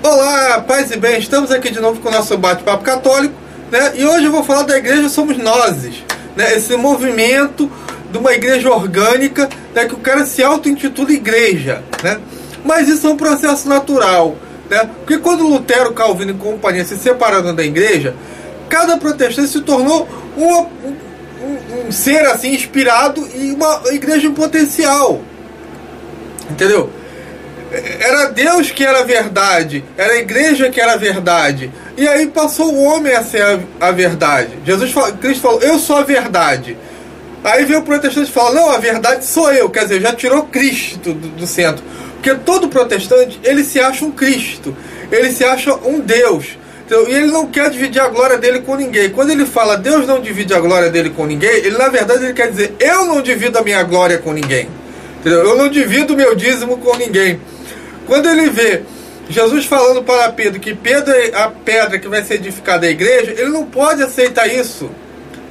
Olá, paz e bem, estamos aqui de novo com o nosso bate-papo católico, né? E hoje eu vou falar da Igreja Somos Nozes, né? Esse movimento de uma igreja orgânica, né? Que o cara se auto-intitula igreja, né? Mas isso é um processo natural, né? Porque quando Lutero, Calvino e companhia se separaram da igreja, cada protestante se tornou um ser assim inspirado e uma igreja em potencial, entendeu? Era Deus que era a verdade, era a igreja que era a verdade, e aí passou o homem a ser a verdade. Cristo falou, eu sou a verdade. Aí veio o protestante e fala, não, a verdade sou eu, quer dizer, já tirou Cristo do centro. Porque todo protestante, ele se acha um Cristo, ele se acha um Deus, entendeu? E ele não quer dividir a glória dele com ninguém. Quando ele fala, Deus não divide a glória dele com ninguém, ele na verdade ele quer dizer, eu não divido a minha glória com ninguém, entendeu? Eu não divido o meu dízimo com ninguém. Quando ele vê Jesus falando para Pedro que Pedro é a pedra que vai ser edificada a igreja, ele não pode aceitar isso.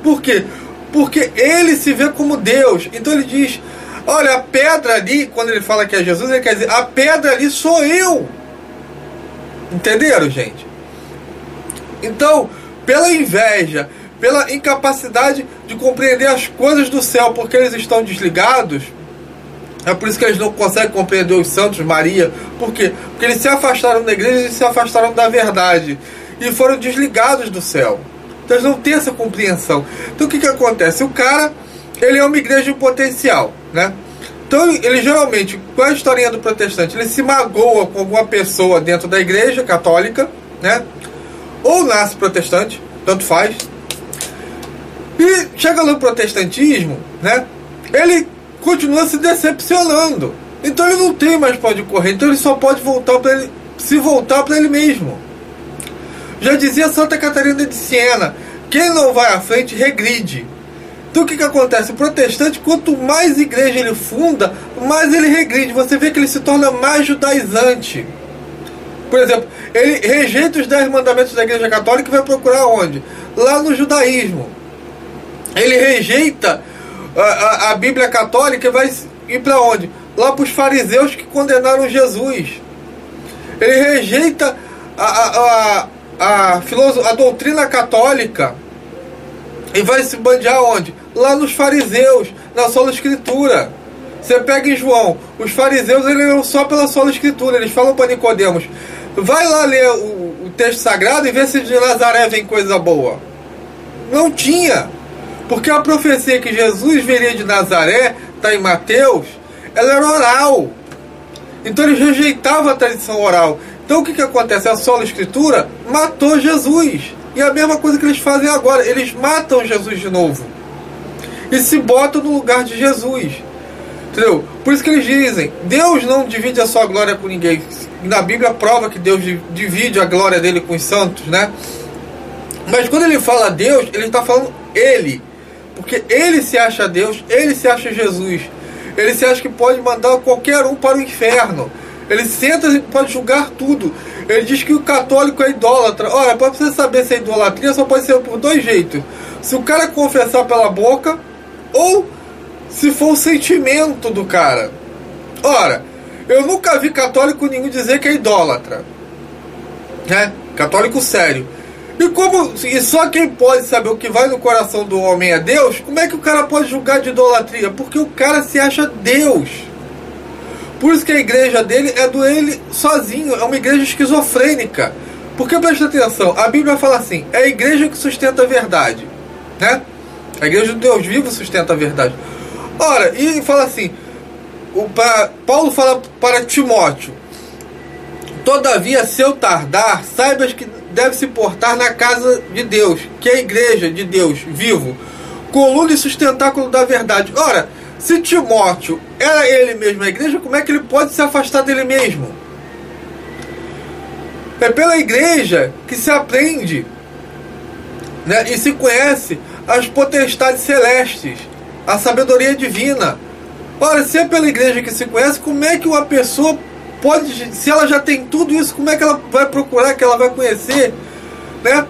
Por quê? Porque ele se vê como Deus. Então ele diz, olha, a pedra ali, quando ele fala que é Jesus, ele quer dizer, a pedra ali sou eu. Entenderam, gente? Então, pela inveja, pela incapacidade de compreender as coisas do céu, porque eles estão desligados, é por isso que eles não conseguem compreender os santos, Maria. Por quê? Porque eles se afastaram da igreja e se afastaram da verdade. E foram desligados do céu. Então eles não têm essa compreensão. Então o que acontece? O cara, ele é uma igreja em potencial, né? Então ele geralmente, com a historinha do protestante, ele se magoa com alguma pessoa dentro da igreja católica, né? Ou nasce protestante, tanto faz. E chega no protestantismo, né? Ele continua se decepcionando. Então ele não tem mais para onde correr. Então ele só pode voltar para ele, se voltar para ele mesmo. Já dizia Santa Catarina de Siena, quem não vai à frente regride. Então o que acontece? O protestante, quanto mais igreja ele funda, mais ele regride. Você vê que ele se torna mais judaizante. Por exemplo, ele rejeita os 10 mandamentos da igreja católica e vai procurar onde? Lá no judaísmo. Ele rejeita a Bíblia católica, vai ir para onde? Lá para os fariseus que condenaram Jesus. Ele rejeita a doutrina católica e vai se bandear onde? Lá nos fariseus, na sola escritura. Você pega em João, os fariseus eles leram só pela sola escritura. Eles falam para Nicodemos, vai lá ler o texto sagrado e vê se de Nazaré vem coisa boa. Não tinha. Porque a profecia que Jesus viria de Nazaré, está em Mateus, ela era oral. Então eles rejeitavam a tradição oral. Então o que acontece? A sola escritura matou Jesus. E a mesma coisa que eles fazem agora. Eles matam Jesus de novo. E se botam no lugar de Jesus. Entendeu? Por isso que eles dizem, Deus não divide a sua glória com ninguém. Na Bíblia prova que Deus divide a glória dele com os santos, né? Mas quando ele fala Deus, ele está falando ele. Porque ele se acha Deus, ele se acha Jesus. Ele se acha que pode mandar qualquer um para o inferno. Ele senta e pode julgar tudo. Ele diz que o católico é idólatra. Ora, para você saber se é idolatria, só pode ser por dois jeitos. Se o cara confessar pela boca, ou se for o sentimento do cara. Ora, eu nunca vi católico nenhum dizer que é idólatra, né? Católico sério. E só quem pode saber o que vai no coração do homem é Deus, como é que o cara pode julgar de idolatria? Porque o cara se acha Deus. Por isso que a igreja dele é do ele sozinho, é uma igreja esquizofrênica. Porque presta atenção, a Bíblia fala assim, é a igreja que sustenta a verdade, né? A igreja do Deus vivo sustenta a verdade. Ora, e fala assim, Paulo fala para Timóteo, todavia, se eu tardar, saibas que deve se portar na casa de Deus, que é a igreja de Deus vivo, coluna e sustentáculo da verdade. Ora, se Timóteo era ele mesmo a igreja, como é que ele pode se afastar dele mesmo? É pela igreja que se aprende, né, e se conhece as potestades celestes, a sabedoria divina. Ora, se é pela igreja que se conhece, como é que uma pessoa pode, se ela já tem tudo isso, como é que ela vai procurar, que ela vai conhecer, né?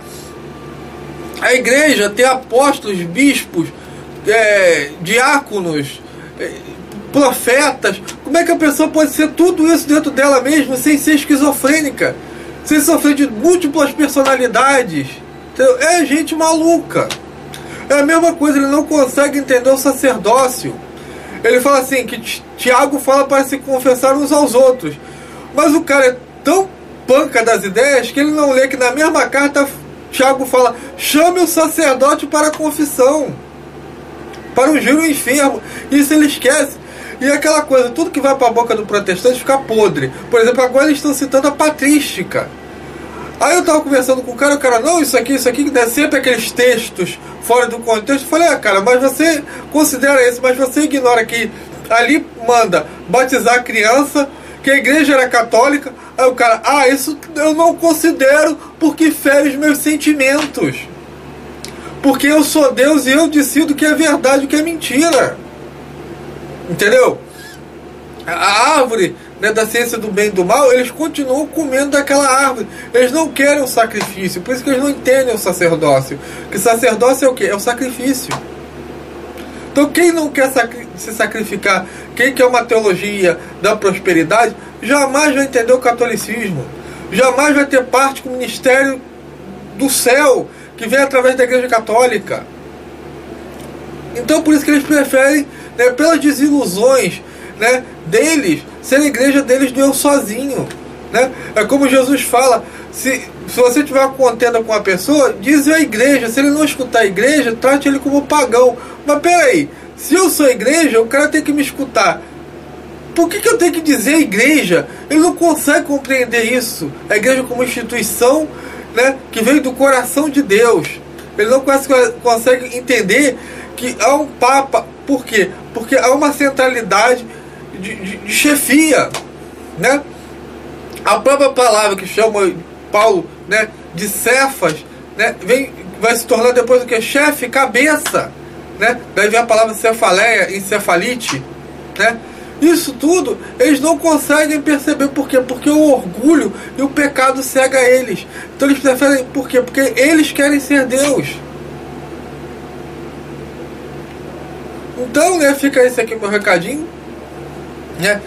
A igreja tem apóstolos, bispos, diáconos, profetas. Como é que a pessoa pode ser tudo isso dentro dela mesma sem ser esquizofrênica, sem sofrer de múltiplas personalidades? Então, é gente maluca. É a mesma coisa, ele não consegue entender o sacerdócio. Ele fala assim, que Tiago fala para se confessar uns aos outros. Mas o cara é tão panca das ideias que ele não lê que na mesma carta Tiago fala, chame o sacerdote para a confissão, para ungir o enfermo. Isso ele esquece. E aquela coisa, tudo que vai para a boca do protestante fica podre. Por exemplo, agora eles estão citando a patrística. Aí eu estava conversando com o cara, não, isso aqui, que dá sempre aqueles textos fora do contexto. Eu falei, cara, mas você considera isso, mas você ignora que ali manda batizar a criança, que a igreja era católica. Aí o cara, isso eu não considero porque fere os meus sentimentos. Porque eu sou Deus e eu decido o que é verdade e o que é mentira. Entendeu? A árvore, né, da ciência do bem e do mal, eles continuam comendo daquela árvore. Eles não querem o sacrifício. Por isso que eles não entendem o sacerdócio. Porque sacerdócio é o quê? É o sacrifício. Então quem não quer se sacrificar, quem quer uma teologia da prosperidade, jamais vai entender o catolicismo. Jamais vai ter parte com o ministério do céu, que vem através da igreja católica. Então por isso que eles preferem, né, pelas desilusões, né, deles, ser a igreja deles do eu sozinho, né? É como Jesus fala, se você tiver uma contenda com uma pessoa, diz a igreja. Se ele não escutar a igreja, trate ele como pagão. Mas peraí, se eu sou a igreja, o cara tem que me escutar. Por que eu tenho que dizer a igreja? Ele não consegue compreender isso. A igreja como instituição, né, que veio do coração de Deus. Ele não consegue entender que há um Papa. Por quê? Porque há uma centralidade de chefia, né? A própria palavra que chama Paulo, né, de Cefas, né, vai se tornar depois o que? Chefe, cabeça, né? Daí vem a palavra cefaleia, encefalite, né? Isso tudo eles não conseguem perceber. Por quê? Porque o orgulho e o pecado cega eles. Então eles preferem, por quê? Porque eles querem ser Deus. Então, né, fica esse aqui meu recadinho, né?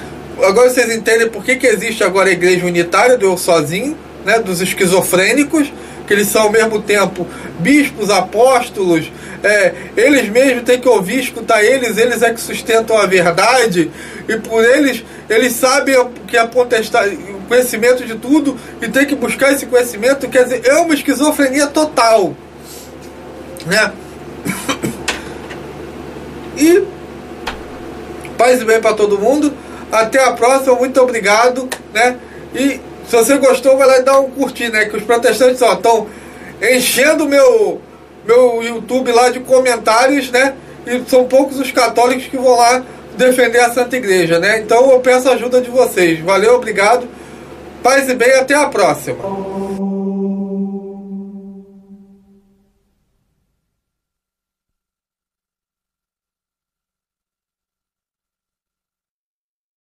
Agora vocês entendem por que existe agora a igreja unitária do eu sozinho, né, dos esquizofrênicos, que eles são ao mesmo tempo bispos, apóstolos, eles mesmos têm que ouvir, escutar eles é que sustentam a verdade, e por eles sabem que a potestade, o conhecimento de tudo, e tem que buscar esse conhecimento. Quer dizer, é uma esquizofrenia total, né? E paz e bem para todo mundo. Até a próxima, muito obrigado, né? E se você gostou, vai lá e dá um curtir, né? Que os protestantes estão enchendo meu YouTube lá de comentários, né? E são poucos os católicos que vão lá defender a Santa Igreja, né? Então eu peço a ajuda de vocês. Valeu, obrigado. Paz e bem, até a próxima.